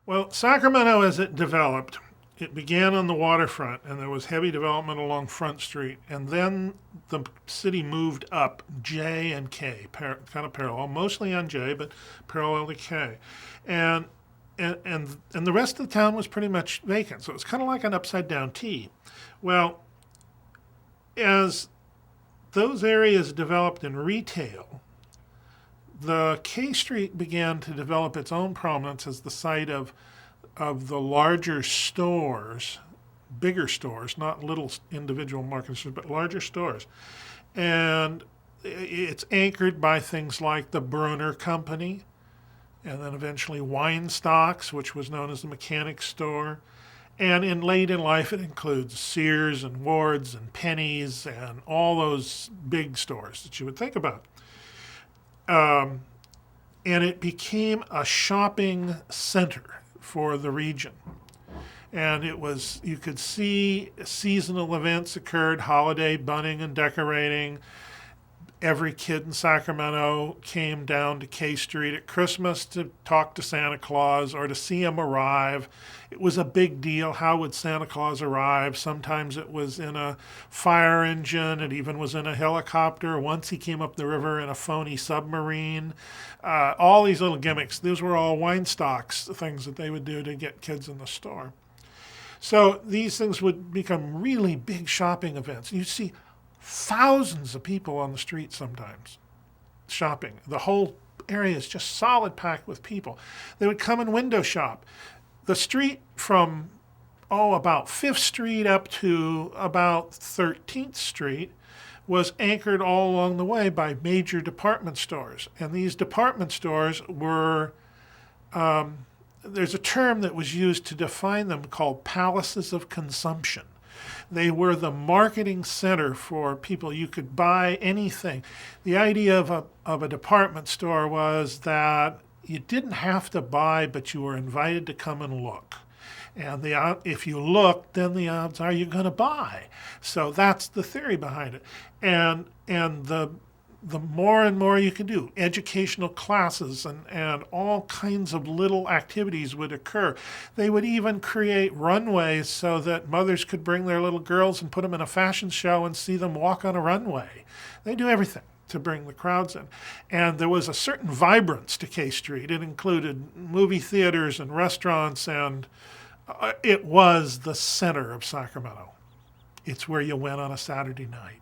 Well, Sacramento, as it developed, it began on the waterfront, and there was heavy development along Front Street, and then the city moved up J and K, kind of parallel, mostly on J, but parallel to K, and and the rest of the town was pretty much vacant. So it was kind of like an upside down T. Well, as those areas developed in retail, the K Street began to develop its own prominence as the site of the larger stores, bigger stores, not little individual market stores, but larger stores. And it's anchored by things like the Brunner Company, and then eventually Weinstock's, which was known as the mechanic store. And late in life, it includes Sears and Ward's and Penny's and all those big stores that you would think about. Um, and it became a shopping center for the region. And it was, you could see seasonal events occurred, holiday bunting and decorating. Every kid in Sacramento came down to K Street at Christmas to talk to Santa Claus or to see him arrive. It was a big deal. How would Santa Claus arrive? Sometimes it was in a fire engine. It even was in a helicopter. Once he came up the river in a phony submarine. All these little gimmicks. These were all Weinstock's, the things that they would do to get kids in the store. So these things would become really big shopping events. You'd see thousands of people on the street sometimes shopping. The whole area is just solid packed with people. They would come and window shop. The street from, about 5th Street up to about 13th Street was anchored all along the way by major department stores. And these department stores were, there's a term that was used to define them called palaces of consumption. They were the marketing center for people. You could buy anything. The idea of a department store was that you didn't have to buy, but you were invited to come and look. And if you look, then the odds are you're going to buy. So that's the theory behind it. And the more and more you can do, educational classes and all kinds of little activities would occur. They would even create runways so that mothers could bring their little girls and put them in a fashion show and see them walk on a runway. They do everything to bring the crowds in. And there was a certain vibrance to K Street. It included movie theaters and restaurants, and it was the center of Sacramento. It's where you went on a Saturday night.